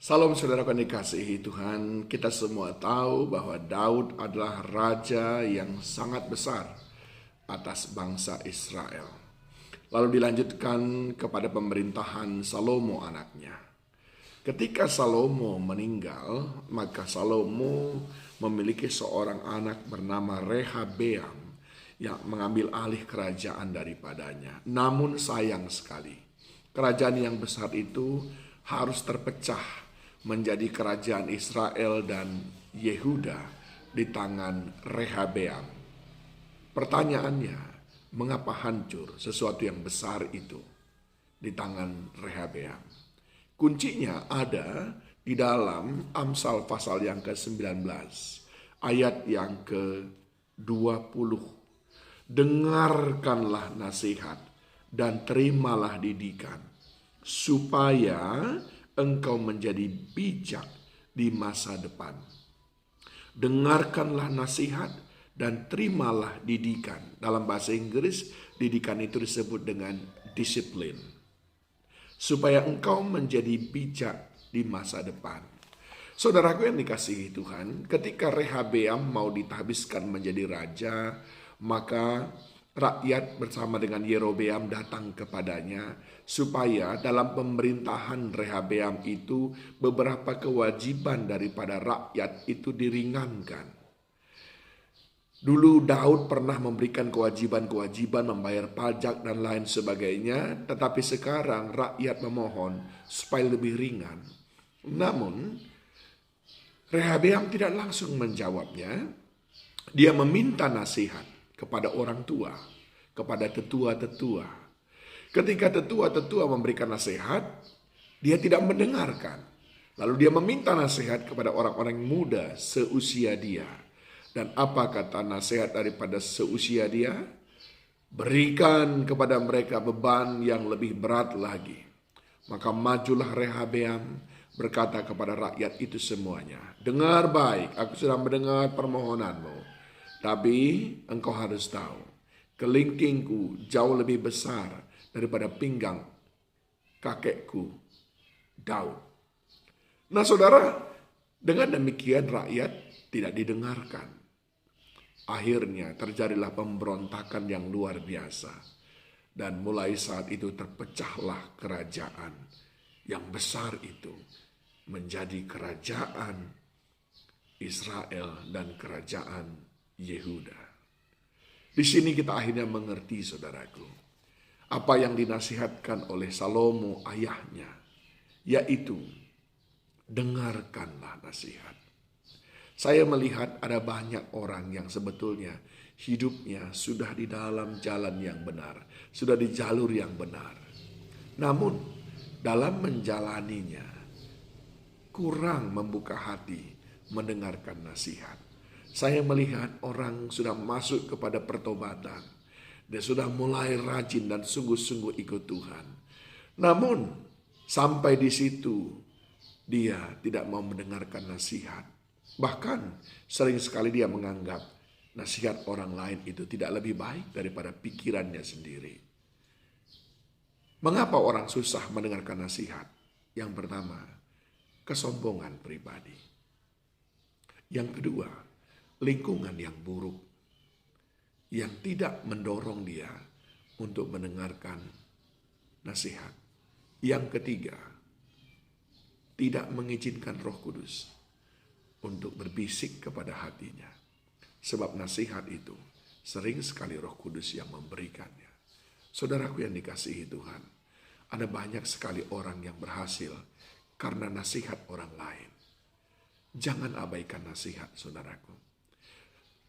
Salam saudara yang dikasihi Tuhan, kita semua tahu bahwa Daud adalah raja yang sangat besar atas bangsa Israel. Lalu dilanjutkan kepada pemerintahan Salomo anaknya. Ketika Salomo meninggal, maka Salomo memiliki seorang anak bernama Rehabeam yang mengambil alih kerajaan daripadanya. Namun sayang sekali, kerajaan yang besar itu harus terpecah menjadi kerajaan Israel dan Yehuda di tangan Rehabeam. Pertanyaannya, mengapa hancur sesuatu yang besar itu di tangan Rehabeam? Kuncinya ada di dalam Amsal pasal yang ke-19, ayat yang ke-20. Dengarkanlah nasihat dan terimalah didikan, supaya engkau menjadi bijak di masa depan. Dengarkanlah nasihat dan terimalah didikan. Dalam bahasa Inggris, didikan itu disebut dengan disiplin. Supaya engkau menjadi bijak di masa depan. Saudaraku yang dikasihi Tuhan, ketika Rehabeam mau ditahbiskan menjadi raja, maka rakyat bersama dengan Yerobeam datang kepadanya supaya dalam pemerintahan Rehabeam itu beberapa kewajiban daripada rakyat itu diringankan. Dulu Daud pernah memberikan kewajiban-kewajiban membayar pajak dan lain sebagainya, tetapi sekarang rakyat memohon supaya lebih ringan. Namun Rehabeam tidak langsung menjawabnya. Dia meminta nasihat kepada orang tua, kepada tetua-tetua. Ketika tetua-tetua memberikan nasihat, dia tidak mendengarkan. Lalu dia meminta nasihat kepada orang-orang muda seusia dia. Dan apa kata nasihat daripada seusia dia? Berikan kepada mereka beban yang lebih berat lagi. Maka majulah Rehabeam berkata kepada rakyat itu semuanya, dengar baik, aku sudah mendengar permohonanmu. Tapi engkau harus tahu, kelingkingku jauh lebih besar daripada pinggang kakekku Daud. Nah saudara, dengan demikian rakyat tidak didengarkan. Akhirnya terjadilah pemberontakan yang luar biasa. Dan mulai saat itu terpecahlah kerajaan yang besar itu menjadi kerajaan Israel dan kerajaan Yehuda. Di sini kita akhirnya mengerti, saudaraku, apa yang dinasihatkan oleh Salomo ayahnya, yaitu dengarkanlah nasihat. Saya melihat ada banyak orang yang sebetulnya hidupnya sudah di dalam jalan yang benar, sudah di jalur yang benar. Namun dalam menjalaninya kurang membuka hati mendengarkan nasihat. Saya melihat orang sudah masuk kepada pertobatan. Dia sudah mulai rajin dan sungguh-sungguh ikut Tuhan. Namun sampai di situ dia tidak mau mendengarkan nasihat. Bahkan sering sekali dia menganggap nasihat orang lain itu tidak lebih baik daripada pikirannya sendiri. Mengapa orang susah mendengarkan nasihat? Yang pertama, kesombongan pribadi. Yang kedua, lingkungan yang buruk yang tidak mendorong dia untuk mendengarkan nasihat. Yang ketiga, tidak mengizinkan Roh Kudus untuk berbisik kepada hatinya. Sebab nasihat itu sering sekali Roh Kudus yang memberikannya. Saudaraku yang dikasihi Tuhan, ada banyak sekali orang yang berhasil karena nasihat orang lain. Jangan abaikan nasihat, saudaraku.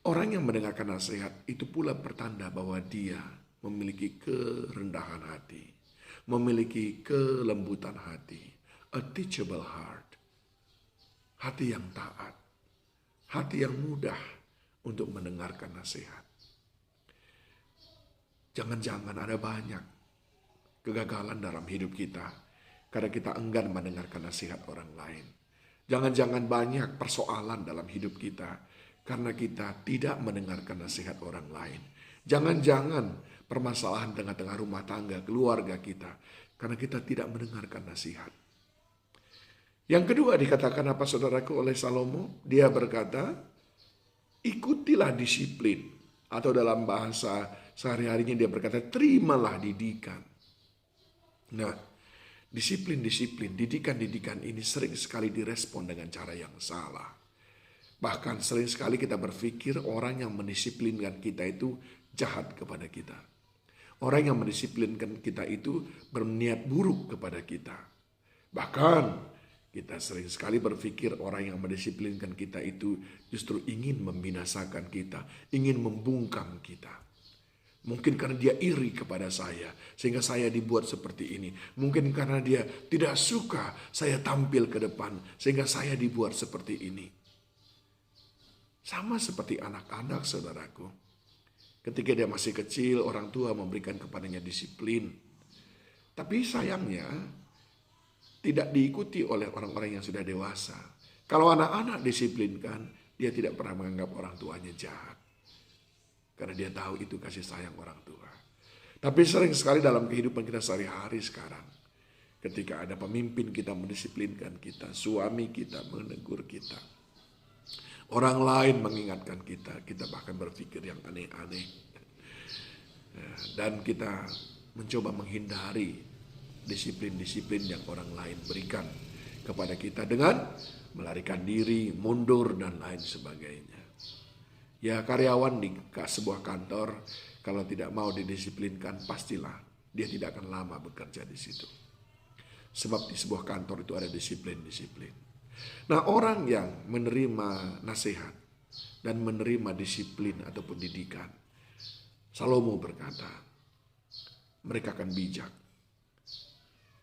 Orang yang mendengarkan nasihat itu pula pertanda bahwa dia memiliki kerendahan hati, memiliki kelembutan hati, a teachable heart, hati yang taat, hati yang mudah untuk mendengarkan nasihat. Jangan-jangan ada banyak kegagalan dalam hidup kita karena kita enggan mendengarkan nasihat orang lain. Jangan-jangan banyak persoalan dalam hidup kita karena kita tidak mendengarkan nasihat orang lain. Jangan-jangan permasalahan tengah-tengah rumah tangga, keluarga kita, karena kita tidak mendengarkan nasihat. Yang kedua dikatakan apa saudaraku oleh Salomo? Dia berkata, ikutilah disiplin. Atau dalam bahasa sehari-harinya dia berkata, terimalah didikan. Nah, disiplin-disiplin, didikan-didikan ini sering sekali direspon dengan cara yang salah. Bahkan sering sekali kita berpikir orang yang mendisiplinkan kita itu jahat kepada kita. Orang yang mendisiplinkan kita itu berniat buruk kepada kita. Bahkan kita sering sekali berpikir orang yang mendisiplinkan kita itu justru ingin membinasakan kita, ingin membungkam kita. Mungkin karena dia iri kepada saya, sehingga saya dibuat seperti ini. Mungkin karena dia tidak suka saya tampil ke depan, sehingga saya dibuat seperti ini. Sama seperti anak-anak saudaraku. Ketika dia masih kecil, orang tua memberikan kepadanya disiplin. Tapi sayangnya, tidak diikuti oleh orang-orang yang sudah dewasa. Kalau anak-anak disiplinkan, dia tidak pernah menganggap orang tuanya jahat. Karena dia tahu itu kasih sayang orang tua. Tapi sering sekali dalam kehidupan kita sehari-hari sekarang, ketika ada pemimpin kita mendisiplinkan kita, suami kita menegur kita, orang lain mengingatkan kita, kita bahkan berpikir yang aneh-aneh. Dan kita mencoba menghindari disiplin-disiplin yang orang lain berikan kepada kita dengan melarikan diri, mundur, dan lain sebagainya. Ya, karyawan di sebuah kantor kalau tidak mau didisiplinkan, pastilah dia tidak akan lama bekerja di situ. Sebab di sebuah kantor itu ada disiplin-disiplin. Nah, orang yang menerima nasihat dan menerima disiplin ataupun didikan, Salomo berkata, mereka akan bijak.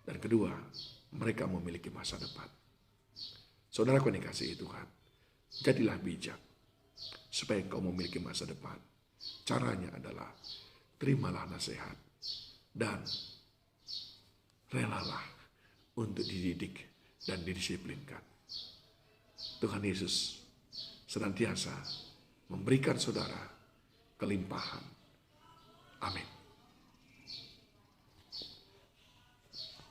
Dan kedua, mereka memiliki masa depan. Saudaraku yang dikasihi Tuhan, jadilah bijak supaya kau memiliki masa depan. Caranya adalah terimalah nasihat dan relalah untuk dididik dan didisiplinkan. Tuhan Yesus senantiasa memberikan saudara kelimpahan. Amin.